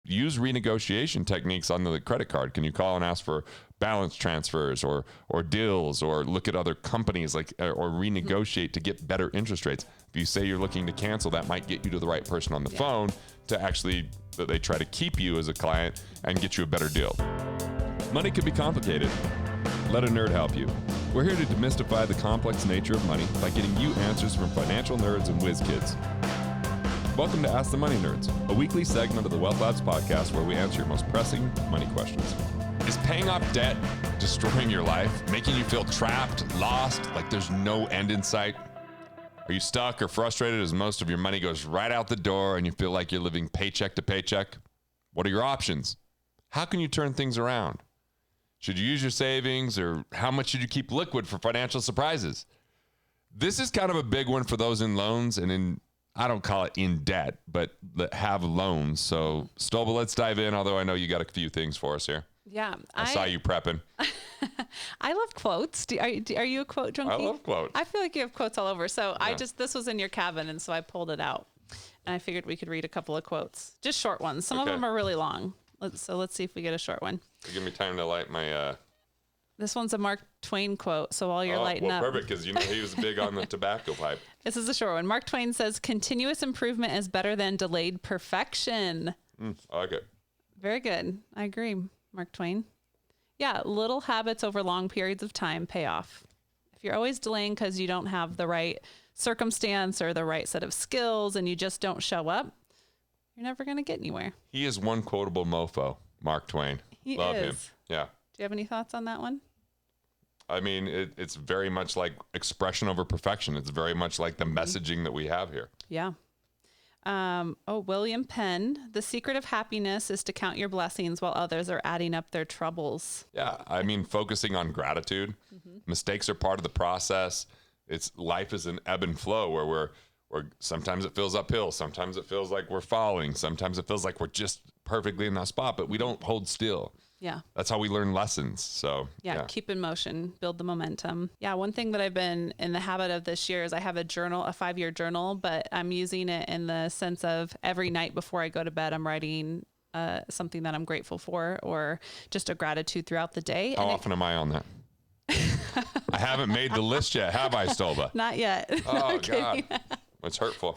use renegotiation techniques on the credit card. Can you call and ask for balance transfers or deals, or look at other companies or renegotiate to get better interest rates? If you say you're looking to cancel, that might get you to the right person on the phone to actually, that they try to keep you as a client and get you a better deal. Money can be complicated. Let a nerd help you. We're here to demystify the complex nature of money by getting you answers from financial nerds and whiz kids. Welcome to Ask the Money Nerds, a weekly segment of the Wealth Labs podcast where we answer your most pressing money questions. Is paying off debt destroying your life, making you feel trapped, lost, like there's no end in sight? Are you stuck or frustrated as most of your money goes right out the door and you feel like you're living paycheck to paycheck? What are your options? How can you turn things around? Should you use your savings, or how much should you keep liquid for financial surprises? This is kind of a big one for those in loans and I don't call it in debt, but that have loans. So, Stoba, let's dive in, although I know you got a few things for us here. Yeah. I saw you prepping. I love quotes. Are you a quote junkie? I love quotes. I feel like you have quotes all over. So this was in your cabin, and so I pulled it out. And I figured we could read a couple of quotes. Just short ones. Some of them are really long. Let's see if we get a short one. Give me time to light my... This one's a Mark Twain quote, so while you're lighting up... perfect, because he was big on the tobacco pipe. This is a short one. Mark Twain says, continuous improvement is better than delayed perfection. I like it. Very good. I agree, Mark Twain. Yeah, little habits over long periods of time pay off. If you're always delaying because you don't have the right circumstance or the right set of skills and you just don't show up, you're never going to get anywhere. He is one quotable mofo, Mark Twain. Love him. Yeah. Do you have any thoughts on that one? I mean, it's very much like expression over perfection. It's very much like the messaging that we have here. Yeah. William Penn, the secret of happiness is to count your blessings while others are adding up their troubles. Yeah. I mean, focusing on gratitude. Mistakes are part of the process. Life is an ebb and flow where we're sometimes it feels uphill. Sometimes it feels like we're falling. Sometimes it feels like we're just perfectly in that spot, but we don't hold still. Yeah. That's how we learn lessons. So yeah, keep in motion, build the momentum. Yeah. One thing that I've been in the habit of this year is I have a journal, a 5-year journal, but I'm using it in the sense of every night before I go to bed, I'm writing something that I'm grateful for or just a gratitude throughout the day. How often am I on that? I haven't made the list yet, have I, Stoba? Not yet. Oh, God. It's hurtful.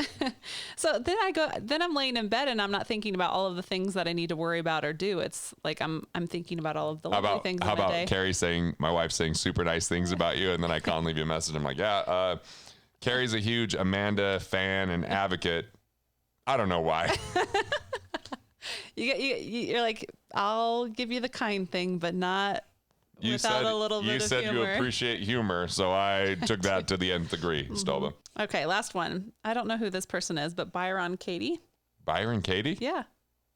So then I'm laying in bed and I'm not thinking about all of the things that I need to worry about or do. It's like I'm thinking about all of the lovely things in my day. How about Carrie my wife saying super nice things about you, and then I call and leave you a message. I'm like, Carrie's a huge Amanda fan and advocate. I don't know why. You're like, I'll give you the kind thing, but not without a little bit of humor. You said you appreciate humor, so I took that to the nth degree, Stoba. Okay, last one. I don't know who this person is, but Byron Katie. Byron Katie? Yeah.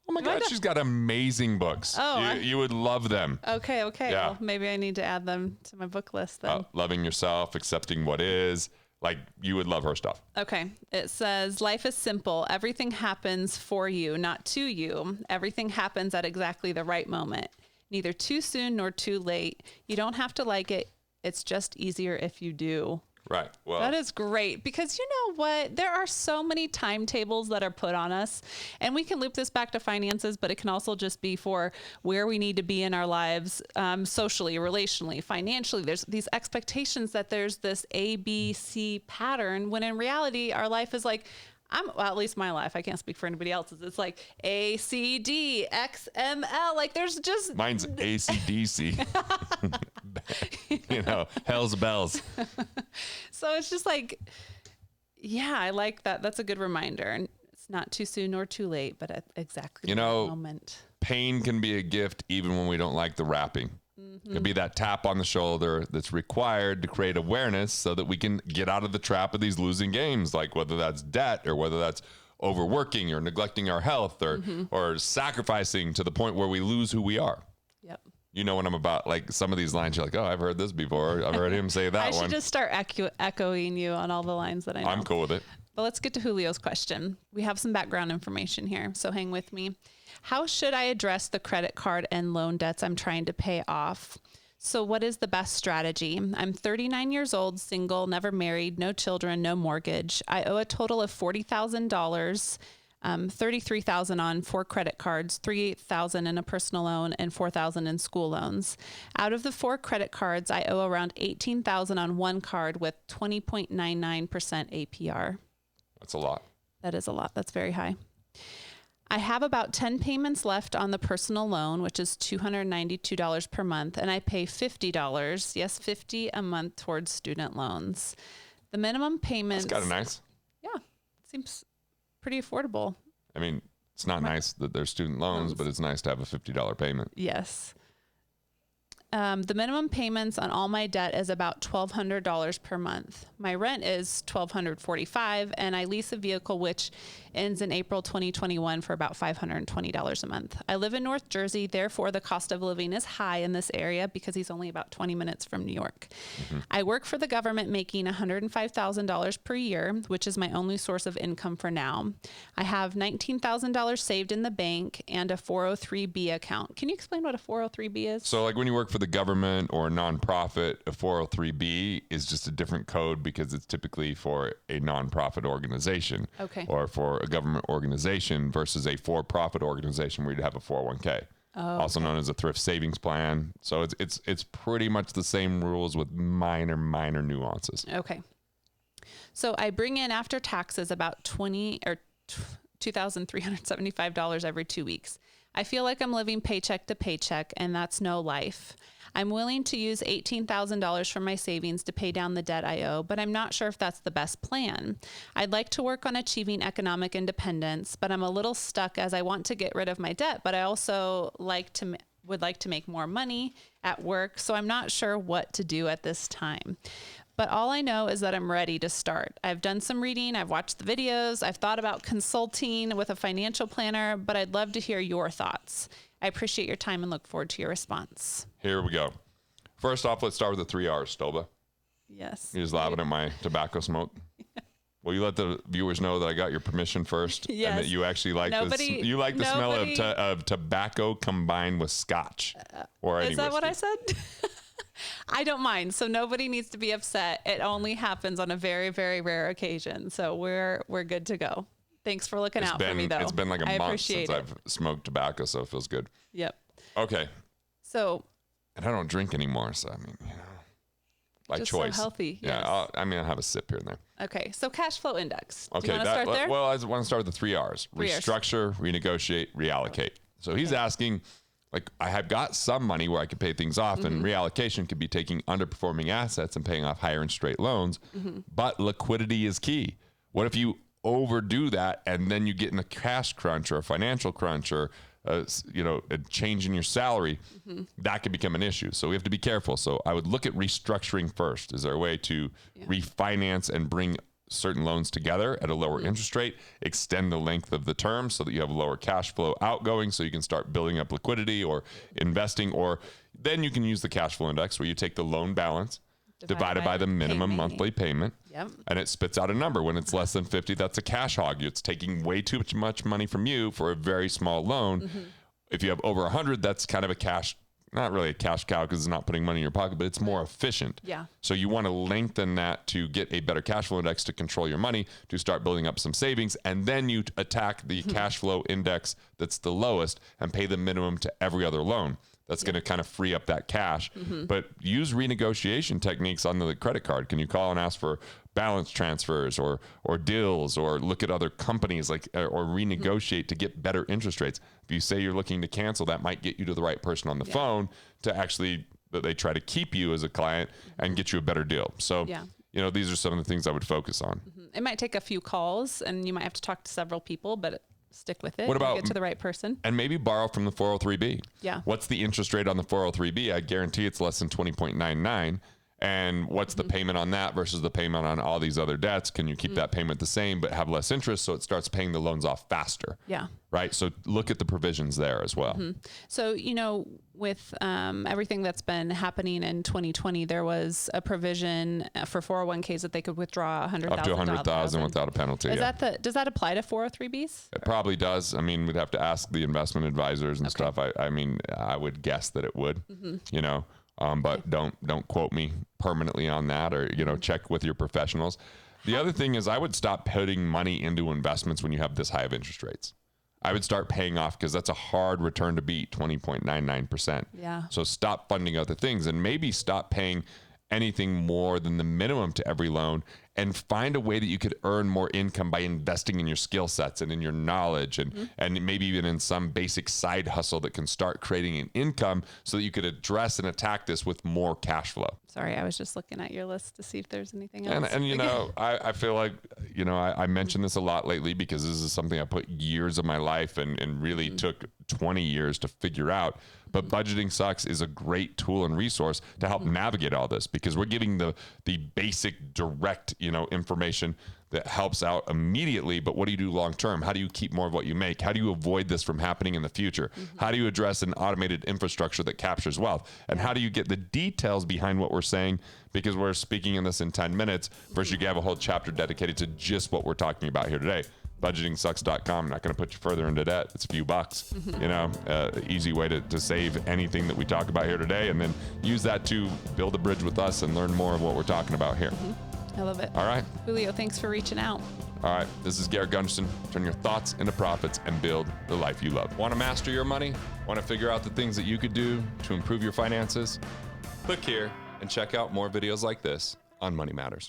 Oh my God, she's got amazing books. Oh, you would love them. Okay. Yeah. Well, maybe I need to add them to my book list then. Loving yourself, accepting what is. Like, you would love her stuff. Okay. It says, life is simple. Everything happens for you, not to you. Everything happens at exactly the right moment. Neither too soon nor too late. You don't have to like it. It's just easier if you do. Right. Well, that is great, because you know what? There are so many timetables that are put on us, and we can loop this back to finances, but it can also just be for where we need to be in our lives, socially, relationally, financially. There's these expectations that there's this ABC pattern, when in reality, our life is like, at least my life, I can't speak for anybody else's. It's like A, C, D, X, M, L. Like there's just... Mine's AC/DC. Hell's bells. So it's just like, yeah, I like that. That's a good reminder. And it's not too soon or too late, but at exactly the moment. Pain can be a gift even when we don't like the wrapping. It could be that tap on the shoulder that's required to create awareness so that we can get out of the trap of these losing games, like whether that's debt or whether that's overworking or neglecting our health or sacrificing to the point where we lose who we are. Yep. You know what I'm about. Like some of these lines, you're like, oh, I've heard this before. I've heard him say that one. I should just start echoing you on all the lines that I know. I'm cool with it. But let's get to Julio's question. We have some background information here, so hang with me. How should I address the credit card and loan debts I'm trying to pay off? So what is the best strategy? I'm 39 years old, single, never married, no children, no mortgage. I owe a total of $40,000. $33,000 on 4 credit cards, $38,000 in a personal loan, and $4,000 in school loans. Out of the 4 credit cards, I owe around $18,000 on one card with 20.99% APR. That's a lot. That is a lot. That's very high. I have about 10 payments left on the personal loan, which is $292 per month, and I pay $50, yes, $50 a month towards student loans. The minimum payments. That's kind of nice. Yeah, seems pretty affordable. I mean, it's not nice that there's student loans, but it's nice to have a $50 payment. Yes. The minimum payments on all my debt is about $1,200 per month. My rent is $1,245, and I lease a vehicle which ends in April 2021 for about $520 a month. I live in North Jersey, therefore the cost of living is high in this area because he's only about 20 minutes from New York. I work for the government making $105,000 per year, which is my only source of income for now. I have $19,000 saved in the bank and a 403B account. Can you explain what a 403B is? So like when you work for the government or a nonprofit, a 403B is just a different code because it's typically for a nonprofit organization or for a government organization versus a for-profit organization where you'd have a 401k, also known as a thrift savings plan. So it's pretty much the same rules with minor nuances. Okay. So I bring in after taxes about $2,375 every 2 weeks. I feel like I'm living paycheck to paycheck, and that's no life. I'm willing to use $18,000 from my savings to pay down the debt I owe, but I'm not sure if that's the best plan. I'd like to work on achieving economic independence, but I'm a little stuck as I want to get rid of my debt, but I also would like to make more money at work, so I'm not sure what to do at this time. But all I know is that I'm ready to start. I've done some reading, I've watched the videos, I've thought about consulting with a financial planner, but I'd love to hear your thoughts. I appreciate your time and look forward to your response. Here we go. First off, let's start with the 3 R's, Stoba. Yes. You're just laughing at my tobacco smoke. Will you let the viewers know that I got your permission first? Yes. And that you actually like the smell of tobacco combined with scotch. Or any Is that whiskey. what I said? I don't mind. So nobody needs to be upset. It only happens on a very, very rare occasion. So we're good to go. Thanks for looking out for me, though. It's been like a month since I've smoked tobacco, so it feels good. Yep. Okay. So. And I don't drink anymore, so I mean, by just choice. So healthy. Yeah. Yes. I'll have a sip here and there. Okay. So cash flow index. Okay. Do you want to start there? Well, I want to start with the 3 R's. Restructure, renegotiate, reallocate. So he's asking, like, I have got some money where I could pay things off, and reallocation could be taking underperforming assets and paying off higher interest rate loans. But liquidity is key. What if you overdo that and then you get in a cash crunch or a financial crunch or a change in your salary? That could become an issue. So we have to be careful. So I would look at restructuring first. Is there a way to refinance and bring certain loans together at a lower interest rate, extend the length of the term so that you have lower cash flow outgoing so you can start building up liquidity or investing, or then you can use the cash flow index where you take the loan balance divided by the minimum monthly payment, and it spits out a number. When it's less than 50, that's a cash hog. It's taking way too much money from you for a very small loan. If you have over 100, that's kind of a cash, not really a cash cow because it's not putting money in your pocket, but it's more efficient. Yeah. So you want to lengthen that to get a better cash flow index to control your money, to start building up some savings, and then you attack the cash flow index that's the lowest and pay the minimum to every other loan. That's going to kind of free up that cash. But use renegotiation techniques on the credit card. Can you call and ask for balance transfers or deals, or look at other companies or renegotiate to get better interest rates? If you say you're looking to cancel, that might get you to the right person on the phone to actually, that they try to keep you as a client and get you a better deal. So, these are some of the things I would focus on. It might take a few calls and you might have to talk to several people, but stick with it. What about get to the right person? And maybe borrow from the 403B. Yeah. What's the interest rate on the 403B? I guarantee it's less than 20.99. And what's the payment on that versus the payment on all these other debts? Can you keep that payment the same but have less interest so it starts paying the loans off faster? Yeah. Right? So look at the provisions there as well. So, with everything that's been happening in 2020, there was a provision for 401ks that they could withdraw $100,000. Up to $100,000 without a penalty. Does that apply to 403Bs? It probably does. I mean, we'd have to ask the investment advisors and stuff. I mean, I would guess that it would, but don't quote me permanently on that, or, check with your professionals. The other thing is I would stop putting money into investments when you have this high of interest rates. I would start paying off because that's a hard return to beat, 20.99%. Yeah. So stop funding other things and maybe stop paying anything more than the minimum to every loan, and find a way that you could earn more income by investing in your skill sets and in your knowledge, and maybe even in some basic side hustle that can start creating an income so that you could address and attack this with more cash flow. Sorry, I was just looking at your list to see if there's anything else. And you know, I feel like, you know, I mention this a lot lately because this is something I put years of my life and really took 20 years to figure out. But Budgeting Sucks is a great tool and resource to help navigate all this, because we're giving the basic direct, you know, information that helps out immediately. But what do you do long term? How do you keep more of what you make? How do you avoid this from happening in the future? How do you address an automated infrastructure that captures wealth? And how do you get the details behind what we're saying? Because we're speaking in this in 10 minutes versus you can have a whole chapter dedicated to just what we're talking about here today. budgetingsucks.com. I'm not going to put you further into debt. It's a few bucks, you know, easy way to save anything that we talk about here today, and then use that to build a bridge with us and learn more of what we're talking about here. I love it. All right. Julio, thanks for reaching out. All right. This is Garrett Gunderson. Turn your thoughts into profits and build the life you love. Want to master your money? Want to figure out the things that you could do to improve your finances? Click here and check out more videos like this on Money Matters.